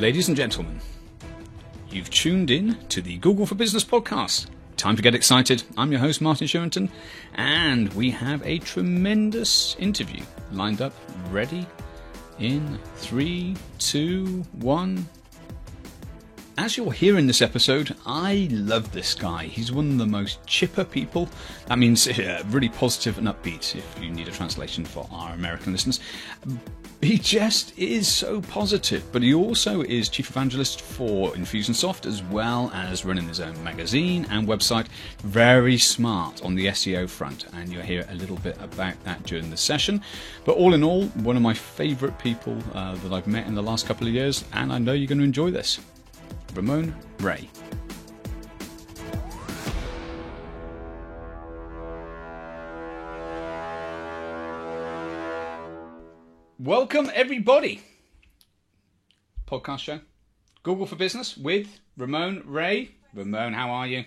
Ladies and gentlemen, you've tuned in to the Google for Business podcast. Time to get excited. I'm your host, Martin Sherrington, and we have a tremendous interview lined up, ready in 3, 2, 1. As you're hearing this episode, I love this guy. He's one of the most chipper people. That means really positive and upbeat, if you need a translation for our American listeners. He just is so positive, but he also is chief evangelist for Infusionsoft, as well as running his own magazine and website. Very smart on the SEO front, and you'll hear a little bit about that during the session. But all in all, one of my favourite people that I've met in the last couple of years, and I know you're going to enjoy this. Ramon Ray. Welcome, everybody. Podcast show, Google for Business with Ramon Ray. Ramon, how are you?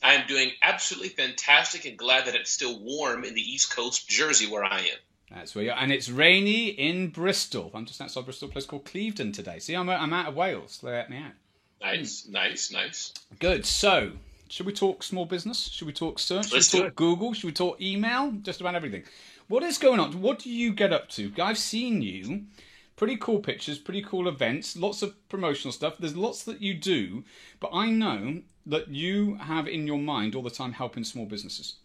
I'm doing absolutely fantastic and glad that it's still warm in the East Coast, Jersey, where I am. That's where you are. And it's rainy in Bristol. I'm just outside Bristol, a place called Clevedon today. See, I'm out of Wales. They let me out. Nice. Good. So, should we talk small business? Should we talk search? Should we talk Google? Should we talk email? Just about everything. What is going on? What do you get up to? I've seen you. Pretty cool pictures, pretty cool events, lots of promotional stuff. There's lots that you do, but I know that you have in your mind all the time helping small businesses.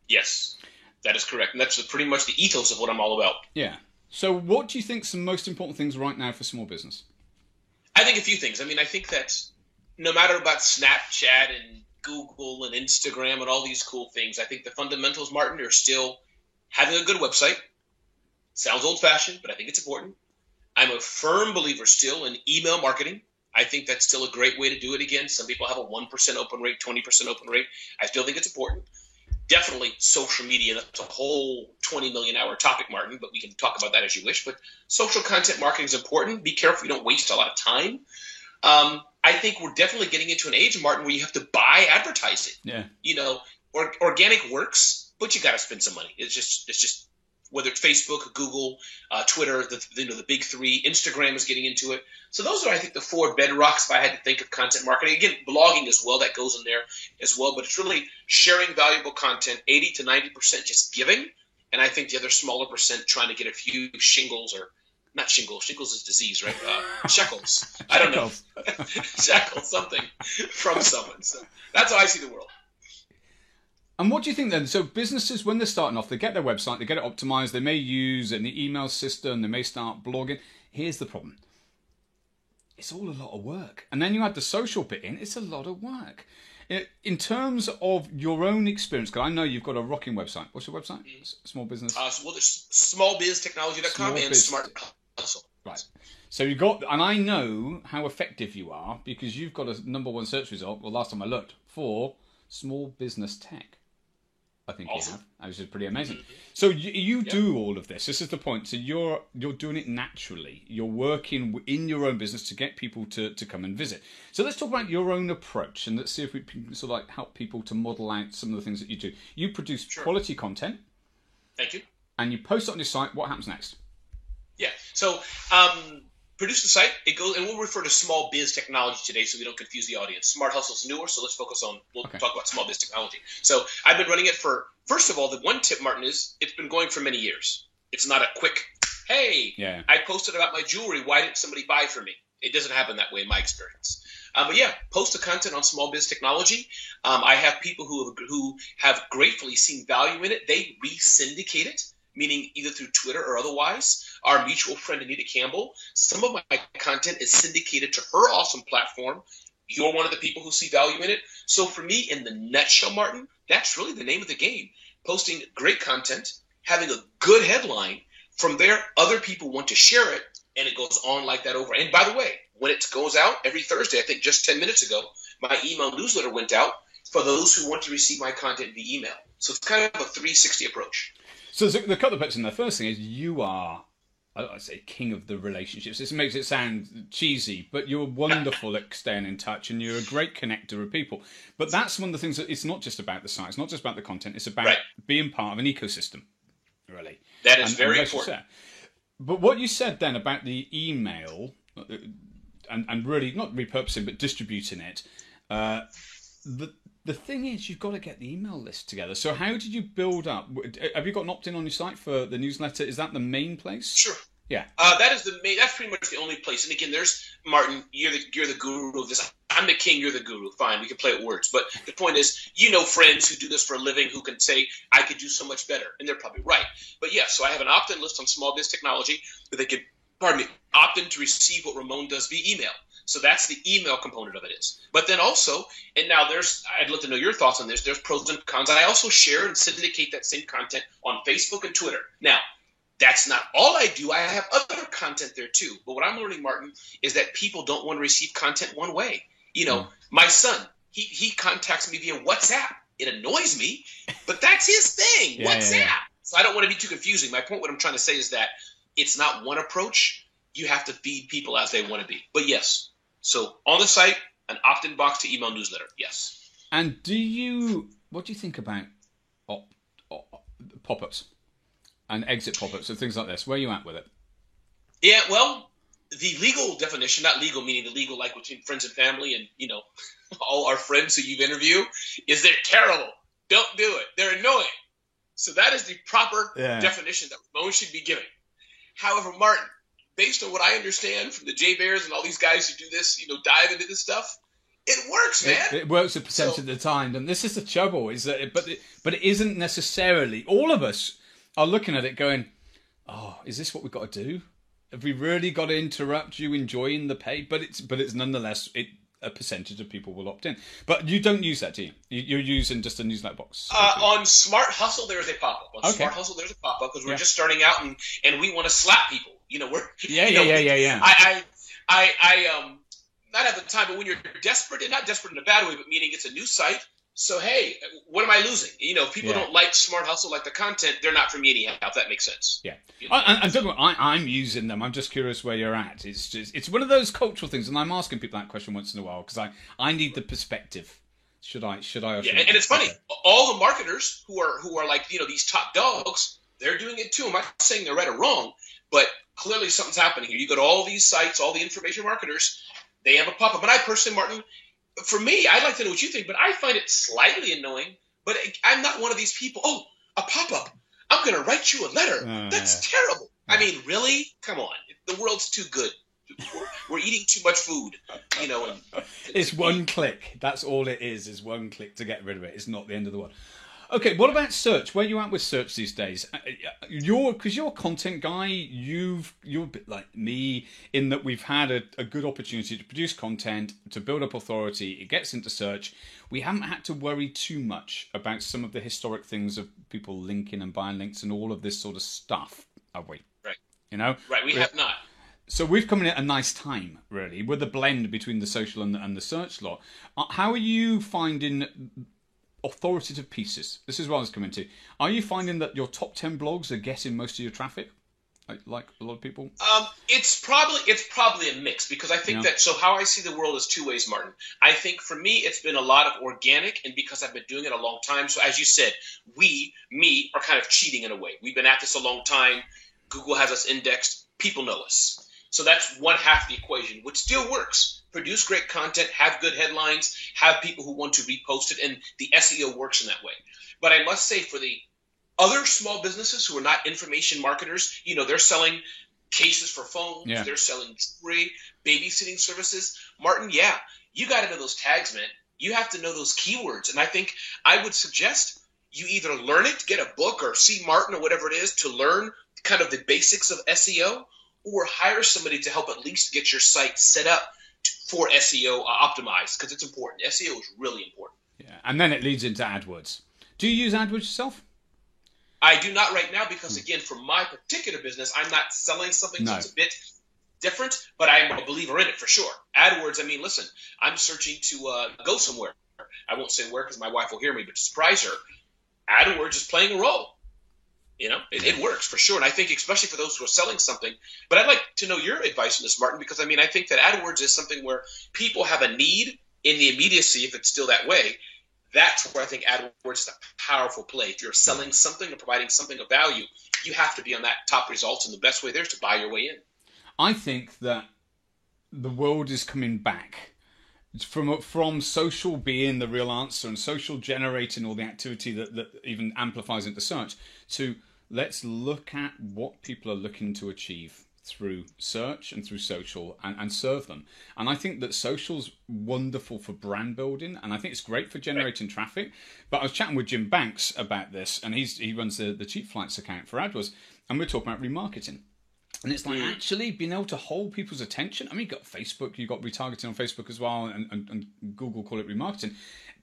Yes, that is correct. And that's pretty much the ethos of what I'm all about. Yeah. So what do you think are some most important things right now for small business? I think a few things. I think that no matter about Snapchat and Google and Instagram and all these cool things, I think the fundamentals, Martin, are still having a good website. Sounds old-fashioned, but I think it's important. I'm a firm believer still in email marketing. I think that's still a great way to do it. Again, some people have a 1% open rate, 20% open rate. I still think it's important. Definitely social media. That's a whole 20 million hour topic, Martin, but we can talk about that as you wish. But social content marketing is important. Be careful you don't waste a lot of time. I think we're definitely getting into an age, Martin, where you have to buy advertising. Yeah. Organic works, but you got to spend some money. It's just whether it's Facebook, Google, Twitter, the big three. Instagram is getting into it. So those are, I think, the four bedrocks if I had to think of content marketing. Again, blogging as well, that goes in there as well. But it's really sharing valuable content, 80 to 90% just giving. And I think the other smaller percent trying to get a few shingles or not shingles. Shingles is disease, right? Shekels. I don't know. Shekels, something from someone. So that's how I see the world. And what do you think then? So businesses, when they're starting off, they get their website, they get it optimized, they may use an email system, they may start blogging. Here's the problem. It's all a lot of work. And then you add the social bit in, it's a lot of work. In terms of your own experience, because I know you've got a rocking website. What's your website? Small business? There's smallbiztechnology.com and Smart Hustle. Right. So you've got, and I know how effective you are because you've got a number one search result, well, last time I looked, for small business tech. I think awesome. You have, which is pretty amazing. Mm-hmm. So you do all of this. This is the point. So you're doing it naturally. You're working in your own business to get people to come and visit. So let's talk about your own approach and let's see if we can sort of like help people to model out some of the things that you do. You produce quality content. Thank you. And you post it on your site. What happens next? Yeah. So produce the site. It goes, and we'll refer to small biz technology today so we don't confuse the audience. Smart Hustle's newer, so let's focus on, talk about small biz technology. So I've been running it for, first of all, the one tip, Martin, is it's been going for many years. It's not a quick, hey, I posted about my jewelry. Why didn't somebody buy from me? It doesn't happen that way in my experience. But yeah, post the content on small biz technology. I have people who have gratefully seen value in it. They re-syndicate it, meaning either through Twitter or otherwise. Our mutual friend, Anita Campbell, some of my content is syndicated to her awesome platform. You're one of the people who see value in it. So for me, in the nutshell, Martin, that's really the name of the game. Posting great content, having a good headline. From there, other people want to share it, and it goes on like that over. And by the way, when it goes out every Thursday, I think just 10 minutes ago, my email newsletter went out for those who want to receive my content via email. So it's kind of a 360 approach. So the couple of bits in there. First thing is you are, I say, king of the relationships. This makes it sound cheesy, but you're wonderful at staying in touch and you're a great connector of people. But that's one of the things that it's not just about the site. It's not just about the content. It's about being part of an ecosystem, really. That is very important. But what you said then about the email, and really not repurposing but distributing it. The thing is, you've got to get the email list together. So how did you build up? Have you got an opt-in on your site for the newsletter? Is that the main place? Sure. Yeah. That is the main. That's pretty much the only place. And again, there's Martin. You're the guru of this. I'm the king. You're the guru. Fine, we can play with words. But the point is, friends who do this for a living who can say I could do so much better, and they're probably right. But yeah, so I have an opt-in list on Small Biz Technology that they can, opt in to receive what Ramon does via email. So that's the email component of it is. But then also, and now I'd love to know your thoughts on this. There's pros and cons. I also share and syndicate that same content on Facebook and Twitter. Now, that's not all I do. I have other content there too. But what I'm learning, Martin, is that people don't want to receive content one way. My son, he contacts me via WhatsApp. It annoys me, but that's his thing. WhatsApp. Yeah. So I don't want to be too confusing. My point, what I'm trying to say is that it's not one approach. You have to feed people as they want to be. But yes. So on the site, an opt-in box to email newsletter. Yes. And what do you think about pop-ups and exit pop-ups and things like this? Where are you at with it? Yeah, well, the legal definition, not legal meaning the legal like between friends and family and, all our friends who you've interviewed, is they're terrible. Don't do it. They're annoying. So that is the proper definition that Ramon should be giving. However, Martin, based on what I understand from the Jay Bears and all these guys who do this, dive into this stuff, it works, man. It works a percentage of the time, and this is the trouble. Is that, but it isn't necessarily. All of us are looking at it, going, "Oh, is this what we've got to do? Have we really got to interrupt you enjoying the pay?" But it's nonetheless a percentage of people will opt in. But you don't use that, do you? You're using just a newsletter box. On Smart Hustle, there's a pop-up. On Smart Hustle, there's a pop-up because we're just starting out and we want to slap people. We're yeah. I not have the time, but when you're desperate, and not desperate in a bad way, but meaning it's a new site. So hey, what am I losing? If people don't like Smart Hustle, like the content, they're not for me anyhow. If that makes sense. Yeah, and don't worry, I'm using them. I'm just curious where you're at. It's one of those cultural things, and I'm asking people that question once in a while because I need the perspective. Should I? Yeah, and it's funny. All the marketers who are like these top dogs, they're doing it too. I'm not saying they're right or wrong, but clearly something's happening here. You go to all these sites, all the information marketers, they have a pop-up. And I personally, Martin, for me, I'd like to know what you think, but I find it slightly annoying. But I'm not one of these people, oh, a pop-up. I'm going to write you a letter. That's terrible. I mean, really? Come on. The world's too good. We're eating too much food, And it's one click. That's all it is one click to get rid of it. It's not the end of the world. Okay, what about search? Where are you at with search these days? Because you're a content guy, you're a bit like me in that we've had a good opportunity to produce content, to build up authority. It gets into search. We haven't had to worry too much about some of the historic things of people linking and buying links and all of this sort of stuff, have we? Right. Right, we have not. So we've come in at a nice time, really, with the blend between the social and the search lot. How are you finding authoritative pieces? This is what I was coming to. Are you finding that your top 10 blogs are getting most of your traffic, like a lot of people? It's probably a mix because I think that. So how I see the world is two ways, Martin. I think for me, it's been a lot of organic, and because I've been doing it a long time. So as you said, we are kind of cheating in a way. We've been at this a long time. Google has us indexed. People know us. So that's one half the equation, which still works. Produce great content, have good headlines, have people who want to repost it, and the SEO works in that way. But I must say, for the other small businesses who are not information marketers, they're selling cases for phones, they're selling jewelry, babysitting services. Martin, you got to know those tags, man. You have to know those keywords. And I think I would suggest you either learn it, get a book, or see Martin or whatever it is to learn kind of the basics of SEO, or hire somebody to help at least get your site set up for SEO optimized, because it's important. SEO is really important. Yeah, and then it leads into AdWords. Do you use AdWords yourself? I do not right now because, again, for my particular business, I'm not selling something that's a bit different, but I'm a believer in it for sure. AdWords, I mean, listen, I'm searching to go somewhere. I won't say where because my wife will hear me, but to surprise her, AdWords is playing a role. It works for sure. And I think especially for those who are selling something, but I'd like to know your advice on this, Martin, because I think that AdWords is something where people have a need in the immediacy, if it's still that way. That's where I think AdWords is a powerful play. If you're selling something or providing something of value, you have to be on that top results. And the best way there is to buy your way in. I think that the world is coming back from social being the real answer and social generating all the activity that even amplifies into search, to let's look at what people are looking to achieve through search and through social and serve them. And I think that social's wonderful for brand building, and I think it's great for generating traffic. But I was chatting with Jim Banks about this, and he runs the Cheap Flights account for AdWords, and we're talking about remarketing. And it's like actually being able to hold people's attention. I mean, you've got Facebook, you've got retargeting on Facebook as well, and Google call it remarketing.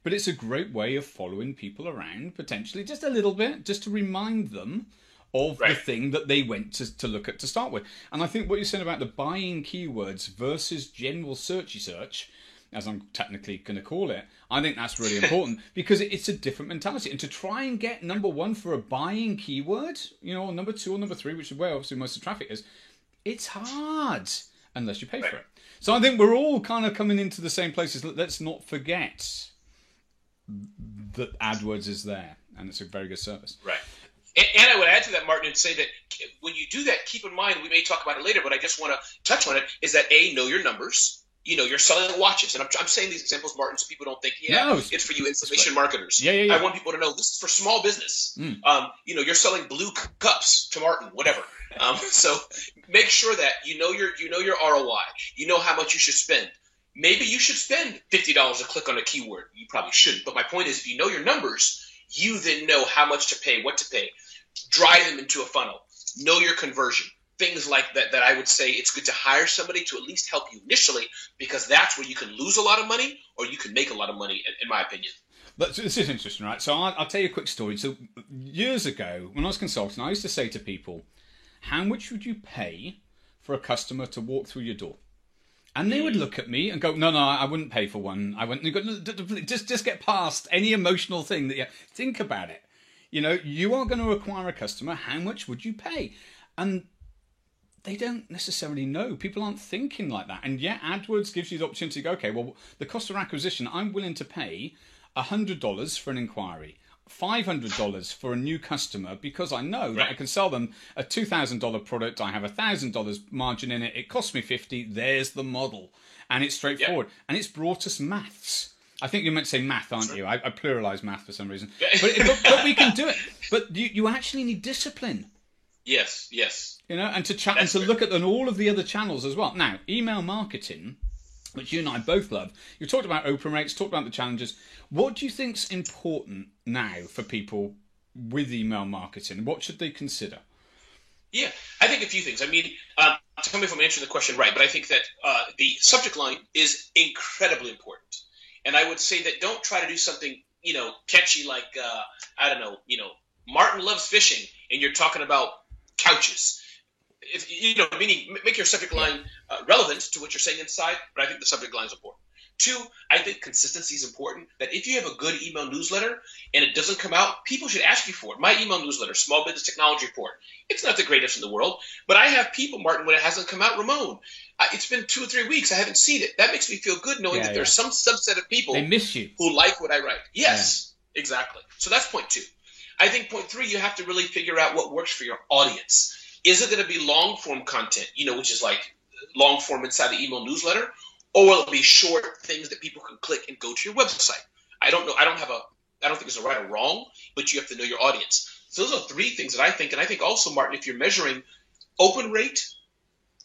But it's a great way of following people around, potentially, just a little bit, just to remind them of the thing that they went to look at to start with. And I think what you're saying about the buying keywords versus general searchy search, as I'm technically going to call it, I think that's really important because it's a different mentality. And to try and get number one for a buying keyword, or number two or number three, which is where obviously most of the traffic is, it's hard unless you pay for it. So I think we're all kind of coming into the same places. Let's not forget that AdWords is there, and it's a very good service. Right. And I would add to that, Martin, and say that when you do that, keep in mind, we may talk about it later, but I just want to touch on it, is that know your numbers. You're selling watches. And I'm saying these examples, Martin, so people don't think, it's for you information marketers. Yeah. I want people to know this is for small business. You're selling blue cups to Martin, whatever. So make sure that you know your ROI. You know how much you should spend. Maybe you should spend $50 a click on a keyword. You probably shouldn't. But my point is, if you know your numbers, you then know how much to pay, what to pay. Drive them into a funnel. Know your conversion. Things like that I would say it's good to hire somebody to at least help you initially, because that's where you can lose a lot of money or you can make a lot of money, in my opinion. But this is interesting, right? So I'll tell you a quick story. So years ago, when I was consulting, I used to say to people, how much would you pay for a customer to walk through your door? And they would look at me and go, no, I wouldn't pay for one. I wouldn't. No, just get past any emotional thing that you think about it. You are going to acquire a customer. How much would you pay? And they don't necessarily know. People aren't thinking like that. And yet AdWords gives you the opportunity to go, okay, well, the cost of acquisition, I'm willing to pay $100 for an inquiry, $500 for a new customer, because I know that I can sell them a $2,000 product. I have $1,000 margin in it. It costs me $50. There's the model. And it's straightforward. And it's brought us maths. I think you meant to say math, aren't you? I pluralized math for some reason. But we can do it. But you actually need discipline. Yes. And to chat and to look at all of the other channels as well. Now, email marketing, which you and I both love. You talked about open rates, talked about the challenges. What do you think's important now for people with email marketing? What should they consider? Yeah, I think a few things. I mean, tell me if I'm answering the question right, but I think that the subject line is incredibly important. And I would say that don't try to do something, catchy like, I don't know, Martin loves fishing, and you're talking about couches. Meaning make your subject line relevant to what you're saying inside, but I think the subject line is important. Two, I think consistency is important, that if you have a good email newsletter and it doesn't come out, people should ask you for it. My email newsletter, Small Business Technology Report, it's not the greatest in the world, but I have people, Martin, when it hasn't come out, Ramon, it's been 2 or 3 weeks, I haven't seen it. That makes me feel good knowing that there's some subset of people they miss you who like what I write. Yes, exactly. So that's point 2. I think point 3, you have to really figure out what works for your audience. Is it going to be long form content, which is like long form inside the email newsletter, or will it be short things that people can click and go to your website? I don't know. I don't think it's a right or wrong, but you have to know your audience. So those are 3 things that I think. And I think also, Martin, if you're measuring open rate,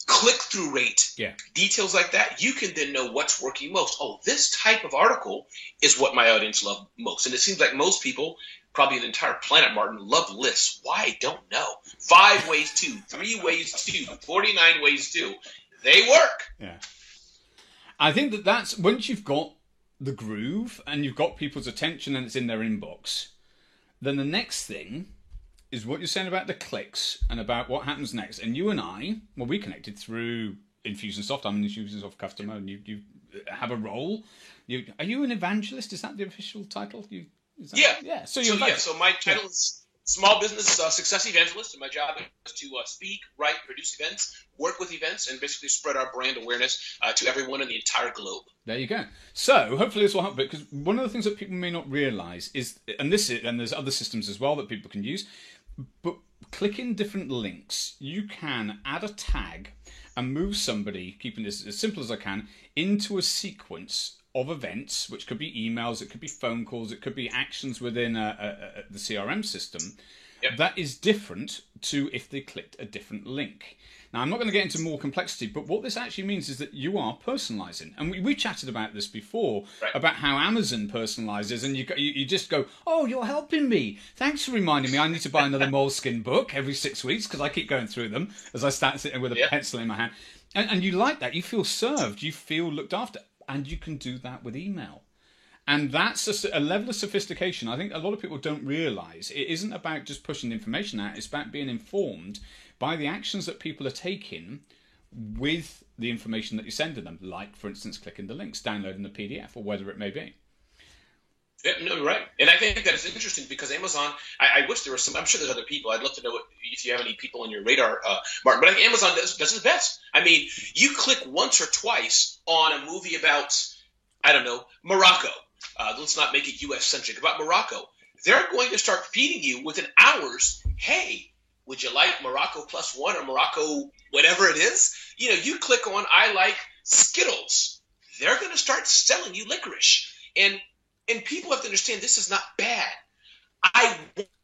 click-through rate, details like that, you can then know what's working most. Oh, this type of article is what my audience loves most. And it seems like most people, probably the entire planet, Martin, love lists. Why? I don't know. 5 ways to, 3 ways to, 49 ways to. They work. Yeah. I think that's once you've got the groove and you've got people's attention and it's in their inbox, then the next thing is what you're saying about the clicks and about what happens next. And you and I, we connected through Infusionsoft. I'm an Infusionsoft customer, and you have a role. Are you an evangelist? Is that the official title? Yeah. So my title is Small Business Success Evangelist, and my job is to speak, write, produce events, work with events, and basically spread our brand awareness to everyone in the entire globe. There you go. So hopefully this will help, because one of the things that people may not realise is, and there's other systems as well that people can use, But clicking different links, you can add a tag and move somebody, keeping this as simple as I can, into a sequence of events, which could be emails, it could be phone calls, it could be actions within the CRM system. Yep. That is different to if they clicked a different link. Now, I'm not going to get into more complexity, but what this actually means is that you are personalizing. And we chatted about this before, right, about how Amazon personalizes, and you just go, oh, you're helping me. Thanks for reminding me I need to buy another Moleskine book every 6 weeks, because I keep going through them as I start sitting with a pencil in my hand. And you like that. You feel served. You feel looked after. And you can do that with email. And that's a level of sophistication I think a lot of people don't realise. It isn't about just pushing information out. It's about being informed by the actions that people are taking with the information that you're sending them. Like, for instance, clicking the links, downloading the PDF, or whatever it may be. Yeah, no, right. And I think that it's interesting because Amazon, I wish there was some, I'm sure there's other people. I'd love to know if you have any people on your radar, Martin. But I think Amazon does its best. I mean, you click once or twice on a movie about, I don't know, Morocco. Let's not make it U.S.-centric, about Morocco. They're going to start feeding you within hours, hey, would you like Morocco Plus One or Morocco whatever it is? You know, you click on I like Skittles. They're going to start selling you licorice. And people have to understand this is not bad. I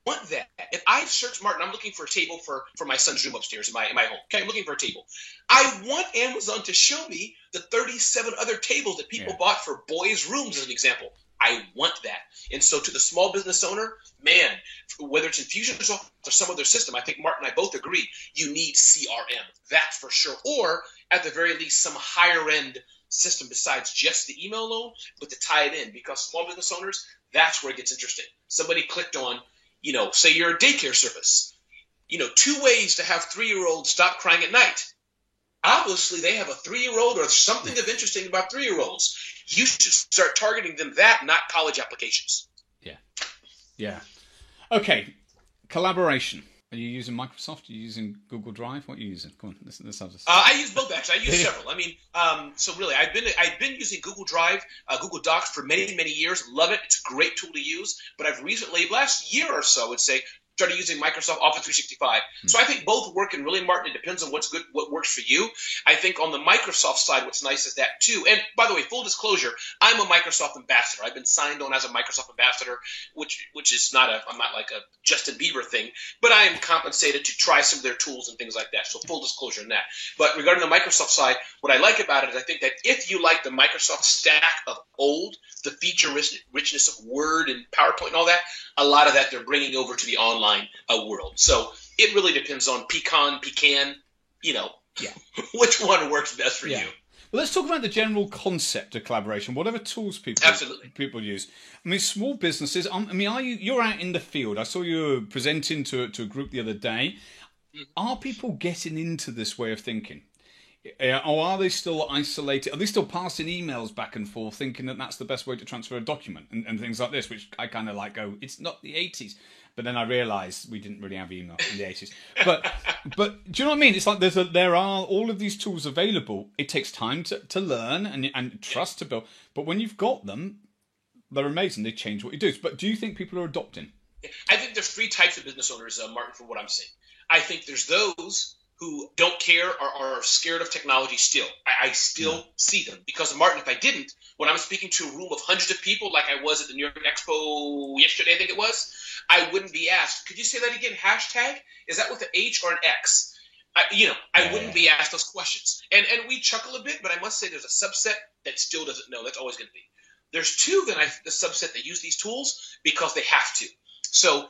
want that. If I search, Martin, I'm looking for a table for my son's room upstairs in my home. Okay, I'm looking for a table. I want Amazon to show me the 37 other tables that people bought for boys' rooms, as an example. I want that. And so to the small business owner, man, whether it's Infusionsoft or some other system, I think Martin and I both agree, you need CRM. That's for sure. Or at the very least, some higher end system besides just the email alone, but to tie it in, because small business owners, that's where it gets interesting. Somebody clicked on, say you're a daycare service, 2 ways to have 3-year-olds stop crying at night. Obviously, they have a 3-year-old or something of interesting about 3-year-olds. You should start targeting them that, not college applications. Yeah. Okay, collaboration. Are you using Microsoft? Are you using Google Drive? What are you using? Come on, let's have this. I use both, actually. I use several. I mean, so really, I've been using Google Drive, Google Docs for many, many years. Love it. It's a great tool to use. But I've recently, last year or so, I would say, started using Microsoft Office 365. So I think both work, and really, Martin, it depends on what's good, what works for you. I think on the Microsoft side, what's nice is that too. And by the way, full disclosure, I'm a Microsoft ambassador. I've been signed on as a Microsoft ambassador, which is I'm not like a Justin Bieber thing, but I am compensated to try some of their tools and things like that. So full disclosure in that. But regarding the Microsoft side, what I like about it is I think that if you like the Microsoft stack of old, the feature richness of Word and PowerPoint and all that, a lot of that they're bringing over to the online world. So it really depends on pecan, which one works best for you. Well, let's talk about the general concept of collaboration. Whatever tools people use. I mean, small businesses. You're out in the field. I saw you presenting to a group the other day. Mm-hmm. Are people getting into this way of thinking? Or are they still isolated? Are they still passing emails back and forth, thinking that that's the best way to transfer a document and things like this? Which I kind of like. It's not the 80s. But then I realised we didn't really have email in the 80s. But do you know what I mean? It's like there are all of these tools available. It takes time to learn and trust to build. But when you've got them, they're amazing. They change what you do. But do you think people are adopting? I think there's 3 types of business owners, Martin, from what I'm seeing. I think there's those who don't care or are scared of technology still. I still see them. Because, Martin, if I didn't, when I'm speaking to a room of hundreds of people like I was at the New York Expo yesterday, I think it was, I wouldn't be asked, could you say that again, hashtag? Is that with an H or an X? I wouldn't be asked those questions. And we chuckle a bit, but I must say there's a subset that still doesn't know. That's always going to be. There's 2 the subset that use these tools because they have to. So,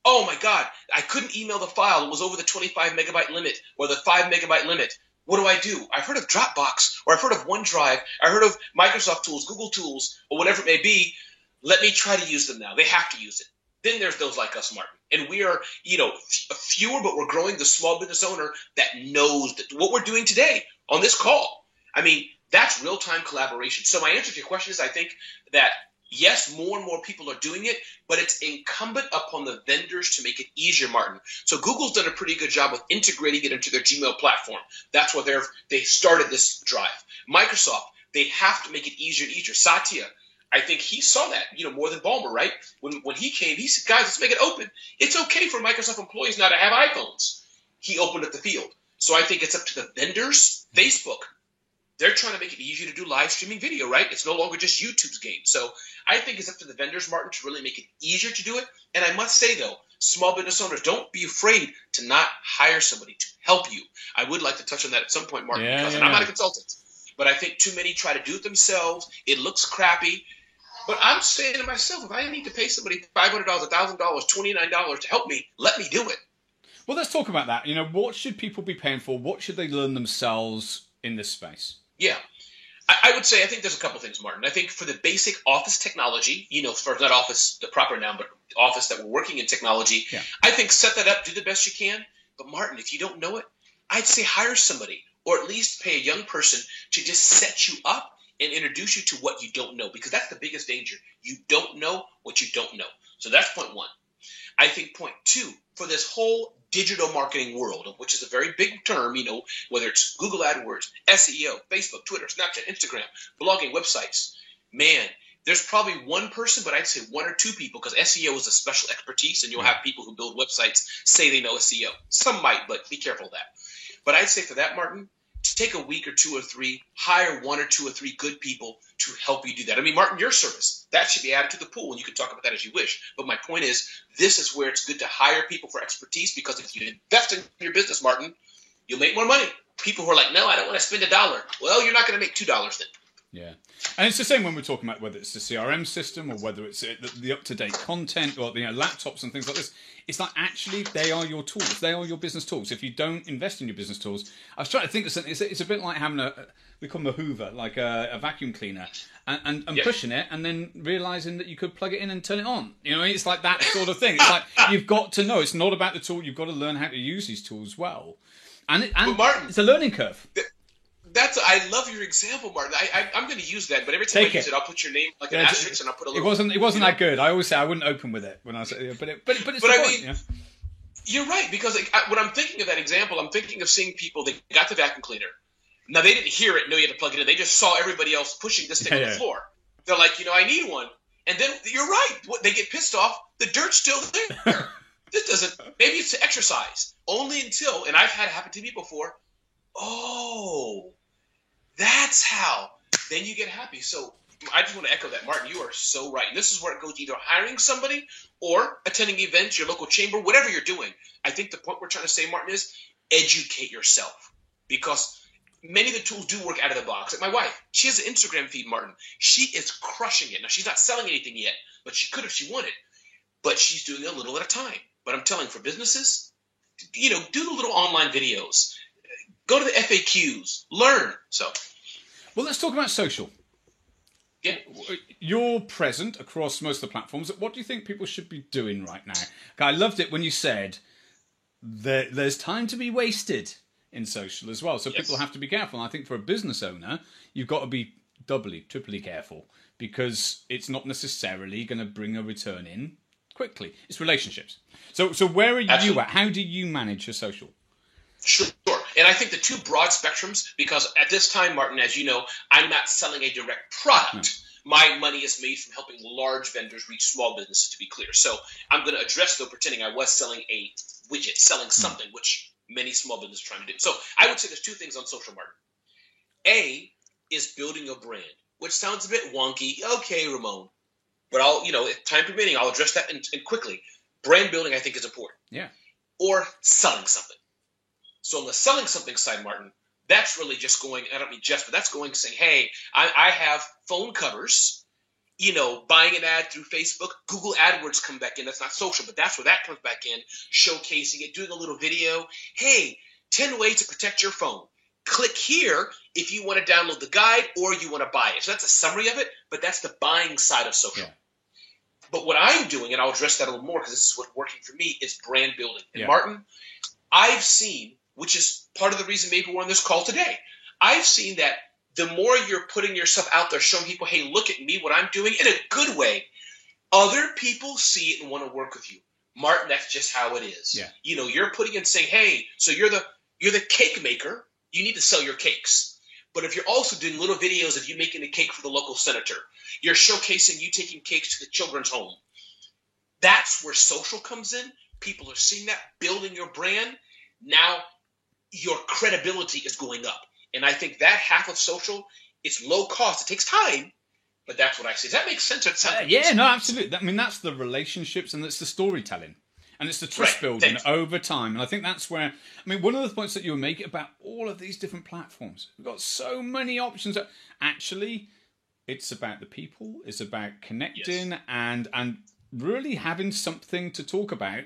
oh my God, I couldn't email the file. It was over the 25 megabyte limit or the 5 megabyte limit. What do? I've heard of Dropbox, or I've heard of OneDrive. I heard of Microsoft tools, Google tools, or whatever it may be. Let me try to use them now. They have to use it. Then there's those like us, Martin. And we are, fewer, but we're growing the small business owner that knows that what we're doing today on this call. I mean, that's real-time collaboration. So my answer to your question is I think that, yes, more and more people are doing it, but it's incumbent upon the vendors to make it easier, Martin. So Google's done a pretty good job of integrating it into their Gmail platform. That's why they started this drive. Microsoft, they have to make it easier and easier. Satya, I think he saw that, more than Ballmer, right? When he came, he said, guys, let's make it open. It's okay for Microsoft employees now to have iPhones. He opened up the field. So I think it's up to the vendors. Facebook, they're trying to make it easier to do live streaming video, right? It's no longer just YouTube's game. So I think it's up to the vendors, Martin, to really make it easier to do it. And I must say, though, small business owners, don't be afraid to not hire somebody to help you. I would like to touch on that at some point, Martin, because I'm not a consultant. But I think too many try to do it themselves. It looks crappy. But I'm saying to myself, if I need to pay somebody $500, $1,000, $29 to help me, let me do it. Well, let's talk about that. What should people be paying for? What should they learn themselves in this space? Yeah. I would say I think there's a couple things, Martin. I think for the basic office technology, as far as not office, the proper noun, but office that we're working in technology, I think set that up, do the best you can. But Martin, if you don't know it, I'd say hire somebody or at least pay a young person to just set you up and introduce you to what you don't know, because that's the biggest danger. You don't know what you don't know. So that's point one. I think point two, for this whole digital marketing world, which is a very big term, whether it's Google AdWords, SEO, Facebook, Twitter, Snapchat, Instagram, blogging, websites, man, there's probably one person, but I'd say one or two people, because SEO is a special expertise, and you'll have people who build websites say they know SEO. Some might, but be careful of that. But I'd say for that, Martin, to take a week or two or three, hire one or two or three good people to help you do that. I mean, Martin, your service, that should be added to the pool, and you can talk about that as you wish. But my point is, this is where it's good to hire people for expertise, because if you invest in your business, Martin, you'll make more money. People who are like, no, I don't want to spend $1. Well, you're not going to make $2 then. Yeah. And it's the same when we're talking about whether it's the CRM system or whether it's the up-to-date content or laptops and things like this. It's like, actually, they are your tools. They are your business tools. If you don't invest in your business tools, I was trying to think of something. It's a bit like having we call them a Hoover, like a vacuum cleaner, and pushing it and then realizing that you could plug it in and turn it on. It's like that sort of thing. It's like, you've got to know. It's not about the tool. You've got to learn how to use these tools well. And Martin, it's a learning curve. I love your example, Martin. I'm going to use that, but every time I use it, I'll put your name like an asterisk, and I'll put a little. It wasn't that good. I always say I wouldn't open with it when I say, but it's. But I mean, you're right, because when I'm thinking of that example, I'm thinking of seeing people that got the vacuum cleaner. Now they didn't hear it, know you had to plug it in. They just saw everybody else pushing this thing on the floor. They're like, I need one, and then you're right. They get pissed off. The dirt's still there. This doesn't. Maybe it's to exercise only until, and I've had it happen to me before. Oh. That's how. Then you get happy. So I just want to echo that, Martin. You are so right. And this is where it goes, either hiring somebody or attending events, your local chamber, whatever you're doing. I think the point we're trying to say, Martin, is educate yourself, because many of the tools do work out of the box. Like my wife, she has an Instagram feed, Martin. She is crushing it. Now, she's not selling anything yet, but she could if she wanted. But she's doing a little at a time. But I'm telling you, for businesses, do the little online videos. Go to the FAQs. Learn. Well, let's talk about social. Yeah. You're present across most of the platforms. What do you think people should be doing right now? I loved it when you said that there's time to be wasted in social as well. So people have to be careful. And I think for a business owner, you've got to be doubly, triply careful, because it's not necessarily going to bring a return in quickly. It's relationships. So where are you at? How do you manage your social? Sure. And I think the two broad spectrums, because at this time, Martin, as you know, I'm not selling a direct product. My money is made from helping large vendors reach small businesses, to be clear. So I'm going to address, though, pretending I was selling a widget, selling something, which many small businesses are trying to do. So I would say there's two things on social, Martin. A is building a brand, which sounds a bit wonky. Okay, Ramon. But time permitting, I'll address that and quickly. Brand building, I think, is important. Yeah. Or selling something. So on the selling something side, Martin, that's really just going, I don't mean just, but that's going saying, hey, I have phone covers, buying an ad through Facebook. Google AdWords come back in. That's not social, but that's where that comes back in, showcasing it, doing a little video. Hey, 10 ways to protect your phone. Click here if you want to download the guide or you want to buy it. So that's a summary of it, but that's the buying side of social. Yeah. But what I'm doing, and I'll address that a little more because this is what's working for me, is brand building. And Martin, I've seen, which is part of the reason maybe we're on this call today, I've seen that the more you're putting yourself out there, showing people, hey, look at me, what I'm doing, in a good way, other people see it and want to work with you. Martin, that's just how it is. Yeah. You're putting in saying, hey, so you're the cake maker. You need to sell your cakes. But if you're also doing little videos of you making a cake for the local senator, you're showcasing you taking cakes to the children's home. That's where social comes in. People are seeing that, building your brand. Now your credibility is going up. And I think that half of social, it's low cost. It takes time, but that's what I see. Does that make sense? Yeah, no, absolutely. I mean, that's the relationships and it's the storytelling. And it's the trust building over time. And I think that's where, I mean, one of the points that you were making about all of these different platforms, we've got so many options. Actually, it's about the people. It's about connecting and really having something to talk about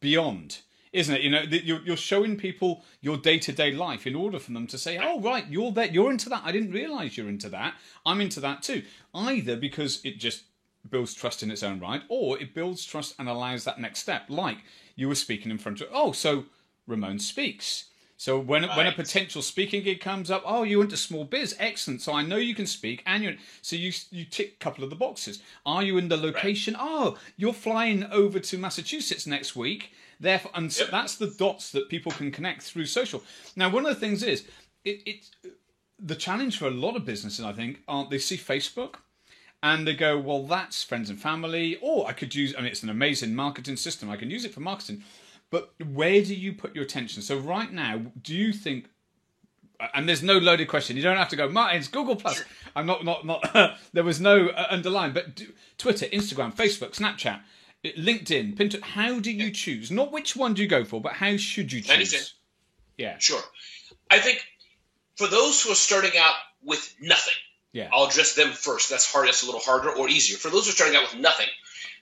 beyond, isn't it? You know, you're showing people your day-to-day life in order for them to say, oh, right, you're there, you're into that. I didn't realise you're into that. I'm into that too. Either because it just builds trust in its own right, or it builds trust and allows that next step. Like you were speaking in front of, so Ramon speaks. So when a potential speaking gig comes up, oh, you into small biz, excellent. So I know you can speak, and you tick a couple of the boxes. Are you in the location? Right. Oh, you're flying over to Massachusetts next week. Therefore, and so that's the dots that people can connect through social. Now, one of the things is it's the challenge for a lot of businesses. I think they see Facebook. And they go, well, that's friends and family. Or I could use, I mean, it's an amazing marketing system. I can use it for marketing. But where do you put your attention? So right now, do you think, and there's no loaded question. You don't have to go, Martin, it's Google+. Sure. I'm not there was no underline. But Twitter, Instagram, Facebook, Snapchat, LinkedIn, Pinterest. How do you choose? Not which one do you go for, but how should you choose? Yeah. Sure. I think for those who are starting out with nothing, I'll address them first. That's hard. That's a little harder or easier. For those who are starting out with nothing,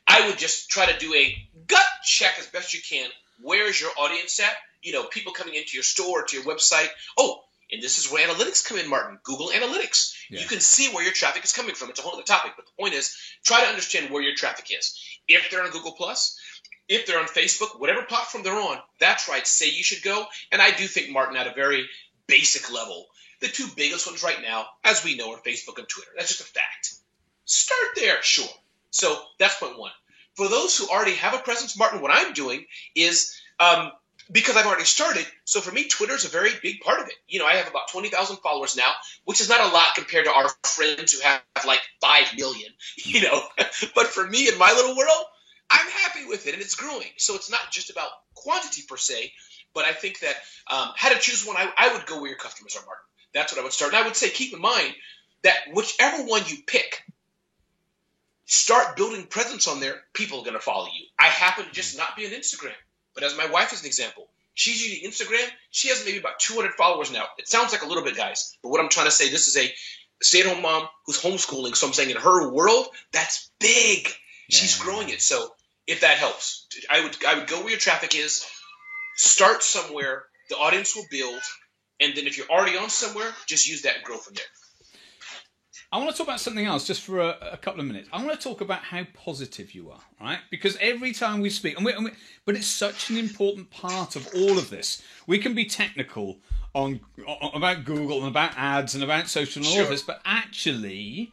I would just try to do a gut check as best you can. Where is your audience at? You know, people coming into your store or to your website. Oh, and this is where analytics come in, Martin. Google Analytics. Yeah. You can see where your traffic is coming from. It's a whole other topic. But the point is, try to understand where your traffic is. If they're on Google+, if they're on Facebook, whatever platform they're on, that's right. Say you should go. And I do think, Martin, at a very basic level, the two biggest ones right now, as we know, are Facebook and Twitter. That's just a fact. Start there, sure. So that's point one. For those who already have a presence, Martin, what I'm doing is, because I've already started, so for me, Twitter is a very big part of it. You know, I have about 20,000 followers now, which is not a lot compared to our friends who have like 5 million, you know. But for me, in my little world, I'm happy with it, and it's growing. So it's not just about quantity per se, but I think that how to choose one, I would go where your customers are, Martin. That's what I would start. And I would say keep in mind that whichever one you pick, start building presence on there. People are going to follow you. I happen to just not be on Instagram. But as my wife is an example, she's using Instagram. She has maybe about 200 followers now. It sounds like a little bit, guys. But what I'm trying to say, this is a stay-at-home mom who's homeschooling. So I'm saying in her world, that's big. Yeah. She's growing it. So if that helps, I would go where your traffic is. Start somewhere. The audience will build. And then if you're already on somewhere, just use that and grow from there. I want to talk about something else just for a couple of minutes. I want to talk about how positive you are, right? Because every time we speak, but it's such an important part of all of this. We can be technical on about Google and about ads and about social and all of this, but actually,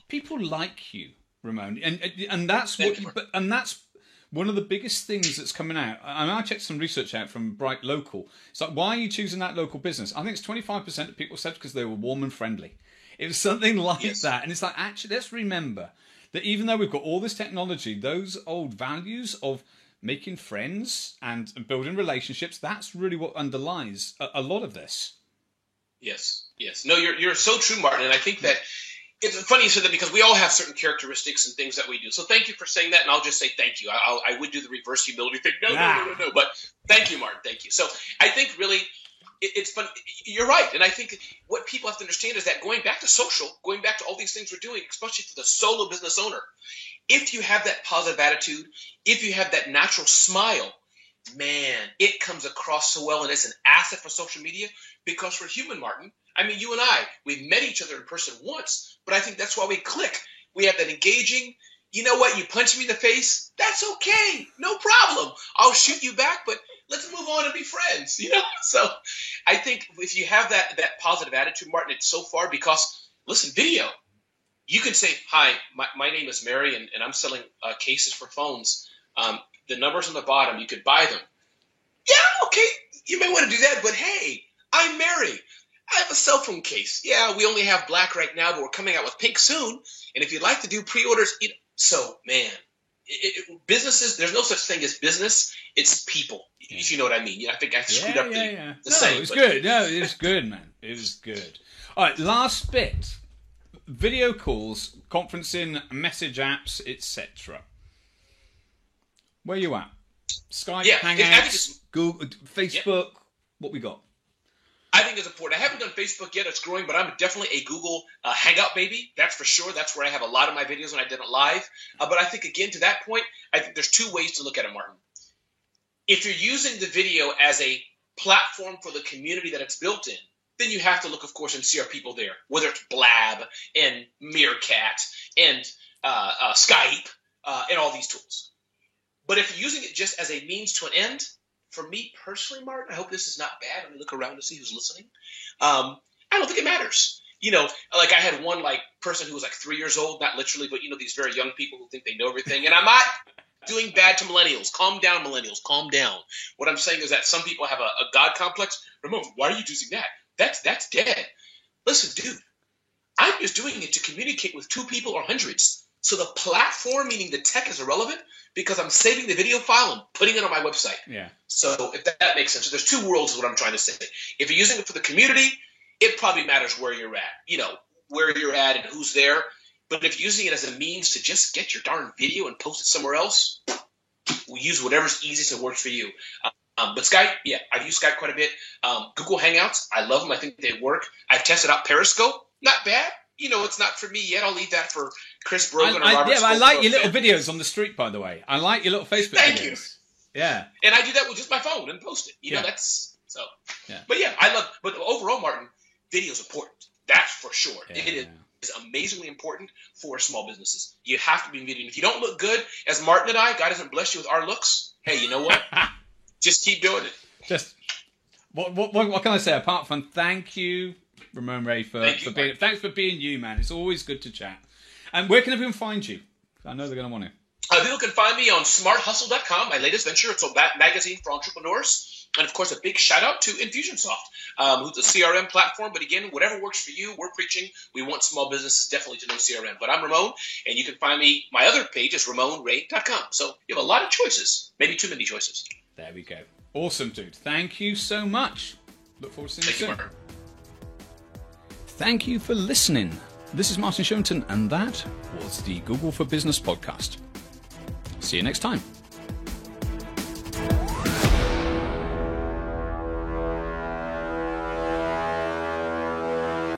people like you, Ramon, and that's that's one of the biggest things that's coming out. I checked some research out from Bright Local. It's like, why are you choosing that local business? I think it's 25% of people said because they were warm and friendly. It was something like that. And it's like, actually, let's remember that even though we've got all this technology, those old values of making friends and building relationships, that's really what underlies a lot of this. Yes. No, you're so true, Martin. And I think that it's funny you said that because we all have certain characteristics and things that we do. So thank you for saying that, and I'll just say thank you. I would do the reverse humility thing. No. But thank you, Martin. Thank you. So I think really it's funny. You're right. And I think what people have to understand is that going back to social, going back to all these things we're doing, especially for the solo business owner, if you have that positive attitude, if you have that natural smile, man, it comes across so well, and it's an asset for social media because we're human, Martin. I mean, you and I, we've met each other in person once, but I think that's why we click. We have that engaging, you know what, you punch me in the face, that's okay, no problem. I'll shoot you back, but let's move on and be friends, you know? So I think if you have that positive attitude, Martin, it's so far because, listen, video, you can say, hi, my name is Mary, and I'm selling cases for phones. The number's on the bottom. You could buy them. Yeah, okay, you may want to do that, but hey, I'm Mary. I have a cell phone case. Yeah, we only have black right now, but we're coming out with pink soon. And if you'd like to do pre-orders, man, businesses, there's no such thing as business. It's people, if you know what I mean. I think I screwed up the saying. It's good. No, it's good, man. It is good. All right, last bit. Video calls, conferencing, message apps, etc. Where you at? Skype, Hangouts, Google, Facebook. What we got? I think it's important. I haven't done Facebook yet. It's growing, but I'm definitely a Google Hangout baby. That's for sure. That's where I have a lot of my videos when I did it live. But I think, again, to that point, I think there's two ways to look at it, Martin. If you're using the video as a platform for the community that it's built in, then you have to look, of course, and see our people there, whether it's Blab and Meerkat and Skype and all these tools. But if you're using it just as a means to an end, for me personally, Martin, I hope this is not bad. Let me look around to see who's listening. I don't think it matters. Like I had one person who was 3 years old, not literally, but these very young people who think they know everything. And I'm not doing bad to millennials. Calm down, millennials. Calm down. What I'm saying is that some people have a God complex. Ramon, why are you using that? That's dead. Listen, dude, I'm just doing it to communicate with 2 people or hundreds. So the platform, meaning the tech, is irrelevant because I'm saving the video file and putting it on my website. Yeah. So if that makes sense. So there's 2 worlds is what I'm trying to say. If you're using it for the community, it probably matters where you're at, where you're at and who's there. But if you're using it as a means to just get your darn video and post it somewhere else, we'll use whatever's easiest and works for you. But Skype, yeah, I've used Skype quite a bit. Google Hangouts, I love them. I think they work. I've tested out Periscope. Not bad. It's not for me yet. I'll leave that for Chris Brogan or Robert. Yeah, I like your little videos on the street, by the way. I like your little Facebook videos. Thank you. Yeah. And I do that with just my phone and post it. That's so. Yeah. But yeah, I love. But overall, Martin, video is important. That's for sure. Yeah. It is amazingly important for small businesses. You have to be in video. If you don't look good, as Martin and I, God hasn't blessed you with our looks. Hey, you know what? Just keep doing it. Just what can I say apart from thank you, Ramon Ray, for being. Thanks for being you, man. It's always good to chat. And where can everyone find you? I know they're going to want to. People can find me on smarthustle.com, my latest venture. It's a magazine for entrepreneurs. And, of course, a big shout-out to Infusionsoft, who's a CRM platform. But, again, whatever works for you, we're preaching. We want small businesses definitely to know CRM. But I'm Ramon, and you can find me. My other page is RamonRay.com. So you have a lot of choices, maybe too many choices. There we go. Awesome, dude. Thank you so much. Look forward to seeing you soon. Thank you for listening. This is Martin Sherrington, and that was the Google for Business podcast. See you next time.